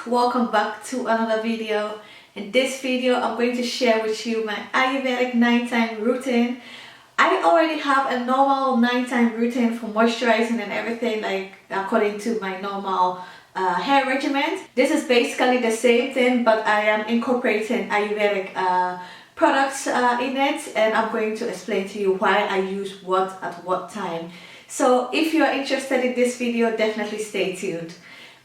welcome back to another video. In this video I'm going to share with you my Ayurvedic nighttime routine. I already have a normal nighttime routine for moisturizing and everything, like according to my normal hair regimen. This is basically the same thing, but I am incorporating Ayurvedic products in it, and I'm going to explain to you why I use what at what time. So if you are interested in this video, definitely stay tuned.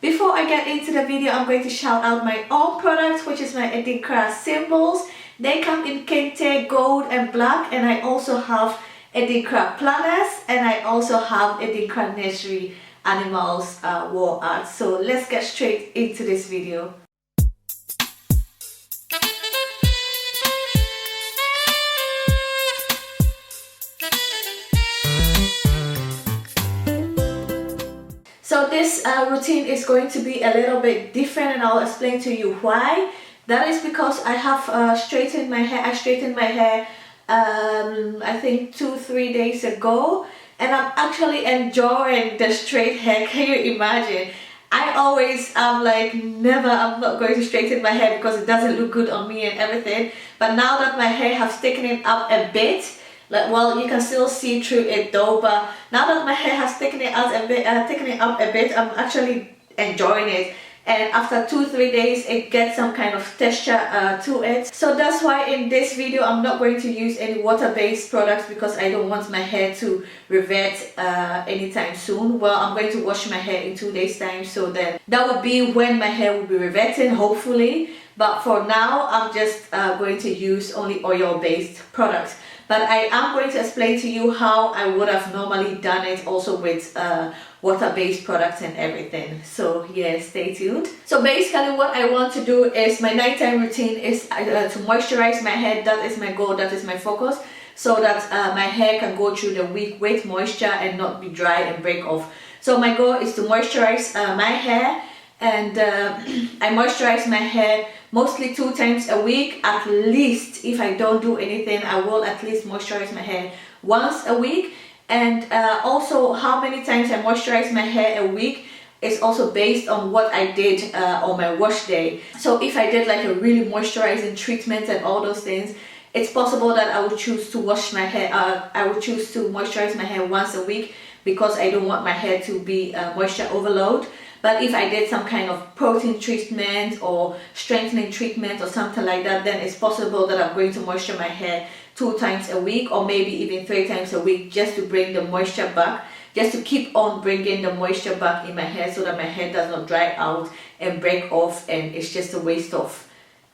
Before I get into the video, I'm going to shout out my own products, which is my Adinkra symbols. They come in kente, gold and black, and I also have Adinkra planners, and I also have Adinkra nursery animals wall art. So let's get straight into this video. So this routine is going to be a little bit different, and I'll explain to you why. That is because I have straightened my hair. I straightened my hair I think 2-3 days ago, and I'm actually enjoying the straight hair. Can you imagine? I'm like, never, I'm not going to straighten my hair because it doesn't look good on me and everything. But now that my hair has thickened up a bit, like, well, you can still see through it though, but now that my hair has thickened up a bit, I'm actually enjoying it. And after 2-3 days, it gets some kind of texture to it. So that's why in this video, I'm not going to use any water-based products because I don't want my hair to revert anytime soon. Well, I'm going to wash my hair in 2 days time, so then that would be when my hair will be reverting, hopefully. But for now, I'm just going to use only oil-based products. But I am going to explain to you how I would have normally done it also with water-based products and everything. So yeah, stay tuned. So basically what I want to do is, my nighttime routine is to moisturize my hair. That is my goal, that is my focus, so that my hair can go through the week with moisture and not be dry and break off. So my goal is to moisturize my hair, and I moisturize my hair mostly 2 times a week at least. If I don't do anything, I will at least moisturize my hair once a week. And also how many times I moisturize my hair a week is also based on what I did on my wash day. So if I did like a really moisturizing treatment and all those things, it's possible that I would choose to wash my hair, I would choose to moisturize my hair once a week because I don't want my hair to be moisture overload. But if I did some kind of protein treatment or strengthening treatment or something like that, then it's possible that I'm going to moisture my hair 2 times a week, or maybe even 3 times a week, just to bring the moisture back, just to keep on bringing the moisture back in my hair so that my hair does not dry out and break off, and it's just a waste of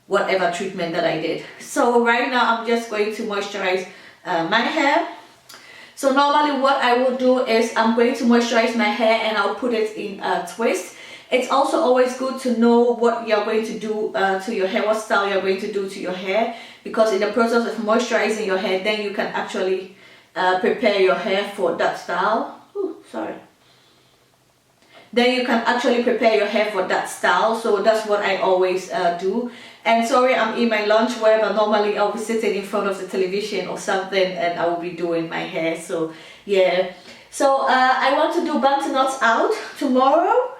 whatever treatment that I did. So right now I'm just going to moisturize my hair. So normally what I will do is I'm going to moisturize my hair and I'll put it in a twist. It's also always good to know what you're going to do to your hair, what style you're going to do to your hair, because in the process of moisturizing your hair, then you can actually prepare your hair for that style. Ooh, sorry. Then you can actually prepare your hair for that style. So that's what I always do. And sorry, I'm in my lunch wear, but normally I'll be sitting in front of the television or something and I will be doing my hair. So yeah. So I want to do butternuts out tomorrow.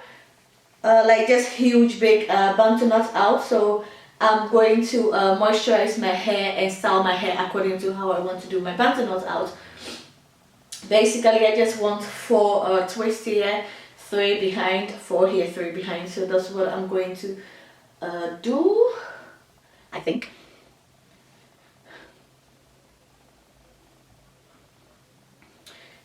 Like just huge big butternuts out. So I'm going to moisturize my hair and style my hair according to how I want to do my butternuts out. Basically, I just want 4 twists here, 3 behind, 4 here, 3 behind. So that's what I'm going to do, I think.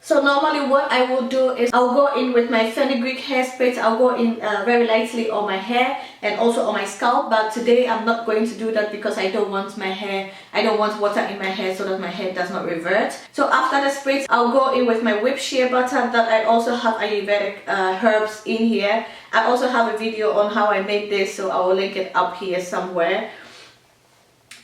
So normally what I will do is I'll go in with my fenugreek hair spritz. I'll go in very lightly on my hair and also on my scalp, but today I'm not going to do that because I don't want water in my hair so that my hair does not revert. So after the spritz, I'll go in with my whipped shea butter that I also have Ayurvedic herbs in here. I also have a video on how I made this, so I will link it up here somewhere.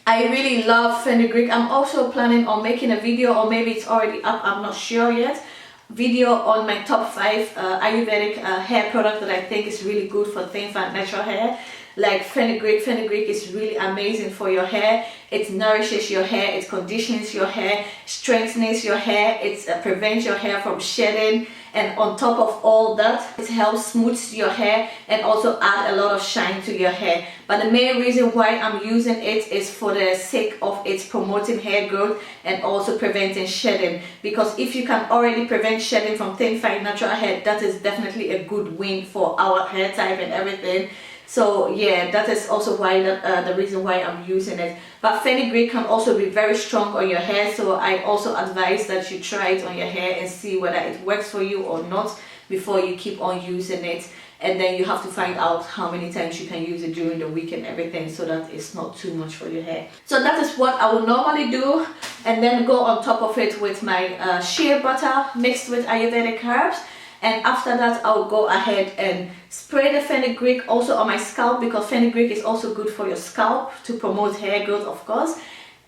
I really love fenugreek. I'm also planning on making a video, or maybe it's already up, I'm not sure yet, video on my top 5 Ayurvedic hair product that I think is really good for thin, fat, natural hair. like fenugreek. Fenugreek is really amazing for your hair. It nourishes your hair, it conditions your hair, strengthens your hair, it prevents your hair from shedding, and on top of all that, it helps smooth your hair and also add a lot of shine to your hair. But the main reason why I'm using it is for the sake of it's promoting hair growth and also preventing shedding, because if you can already prevent shedding from thin, fine, natural hair, that is definitely a good win for our hair type and everything. So yeah, that is also why the reason why I'm using it. But fenugreek can also be very strong on your hair, so I also advise that you try it on your hair and see whether it works for you or not before you keep on using it. And then you have to find out how many times you can use it during the week and everything, so that it's not too much for your hair. So that is what I will normally do, and then go on top of it with my shea butter mixed with Ayurvedic herbs. And after that, I'll go ahead and spray the fenugreek also on my scalp, because fenugreek is also good for your scalp to promote hair growth, of course.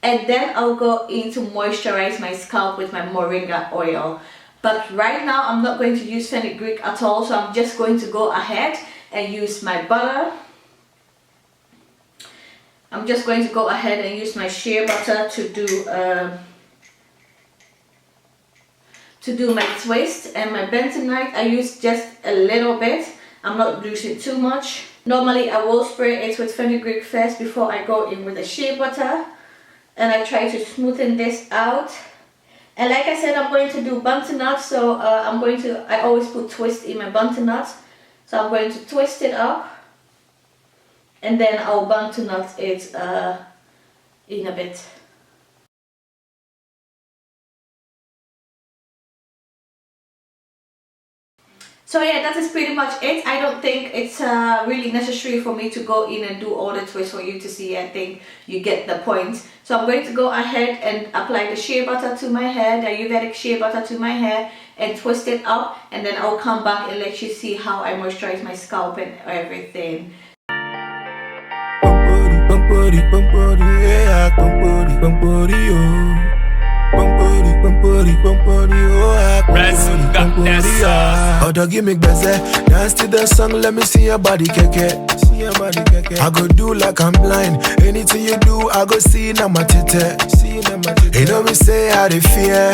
And then I'll go in to moisturize my scalp with my moringa oil. But right now, I'm not going to use fenugreek at all, so I'm just going to go ahead and use my butter. I'm just going to go ahead and use my shea butter to do my twist, and my bentonite I use just a little bit. I'm not using too much. Normally I will spray it with fenugreek first before I go in with the shea butter, and I try to smoothen this out. And like I said, I'm going to do butternut, so I always put twist in my butternut, so I'm going to twist it up, and then I'll butternut it in a bit. So yeah, that is pretty much it. I don't think it's really necessary for me to go in and do all the twists for you to see. I think you get the point. So I'm going to go ahead and apply the shea butter to my hair, the Ayurvedic shea butter to my hair, and twist it up, and then I'll come back and let you see how I moisturize my scalp and everything. Oh, don't give me beze. Dance to the song, let me see your body keke. I go do like I'm blind. Anything you do, I go see na my tete. You know me say how they fear.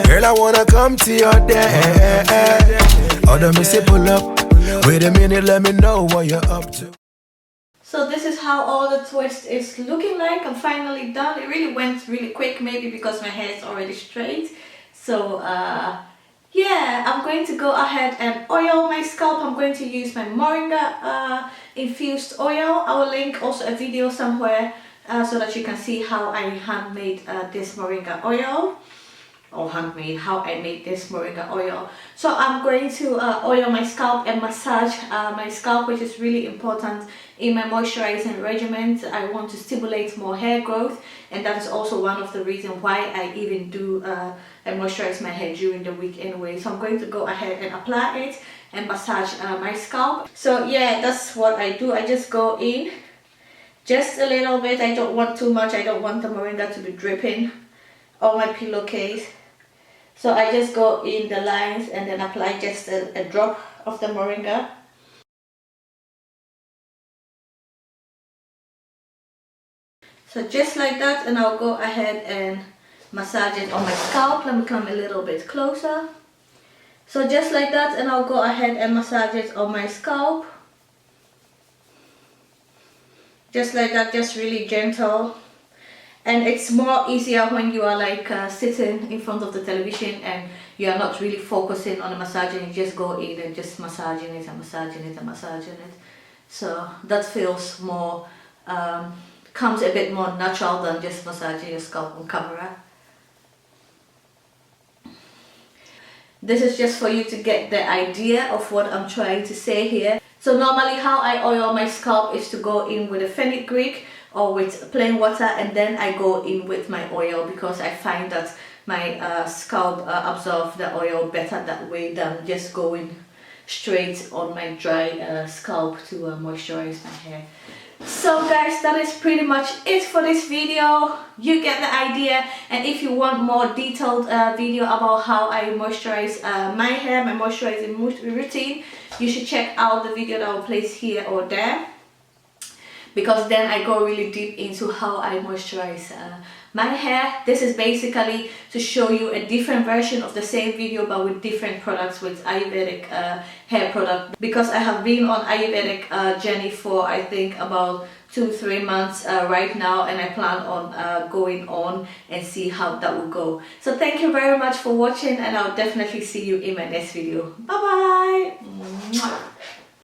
Girl, I wanna come to your day. Oh, don't me say pull up. Wait a minute, let me know what you're up to. So this is how all the twist is looking like. I'm finally done. It really went really quick, maybe because my hair is already straight. So yeah, I'm going to go ahead and oil my scalp. I'm going to use my moringa infused oil. I will link also a video somewhere so that you can see how I handmade this moringa oil. Or handmade, how I made this moringa oil. So I'm going to oil my scalp and massage my scalp, which is really important in my moisturizing regimen. I want to stimulate more hair growth, and that is also one of the reasons why I even do and moisturize my hair during the week anyway. So I'm going to go ahead and apply it and massage my scalp. So yeah, that's what I do. I just go in just a little bit. I don't want too much. I don't want the moringa to be dripping on my pillowcase. So I just go in the lines and then apply just a drop of the moringa. So just like that, and I'll go ahead and massage it on my scalp. Let me come a little bit closer. So just like that, and I'll go ahead and massage it on my scalp. Just like that, just really gentle. And it's more easier when you are like sitting in front of the television and you are not really focusing on the massaging. You just go in and just massaging it and massaging it and massaging it. So that feels more, comes a bit more natural than just massaging your scalp on camera. This is just for you to get the idea of what I'm trying to say here. So normally how I oil my scalp is to go in with a fenugreek or with plain water, and then I go in with my oil, because I find that my scalp absorbs the oil better that way than just going straight on my dry scalp to moisturize my hair. So guys, that is pretty much it for this video. You get the idea, and if you want more detailed video about how I moisturize my hair, my moisturizing routine, you should check out the video that I will place here or there. because then I go really deep into how I moisturize my hair. This is basically to show you a different version of the same video but with different products, with Ayurvedic hair product, because I have been on Ayurvedic journey for I think about 2-3 months right now, and I plan on going on and see how that will go. So thank you very much for watching, and I'll definitely see you in my next video. Bye bye.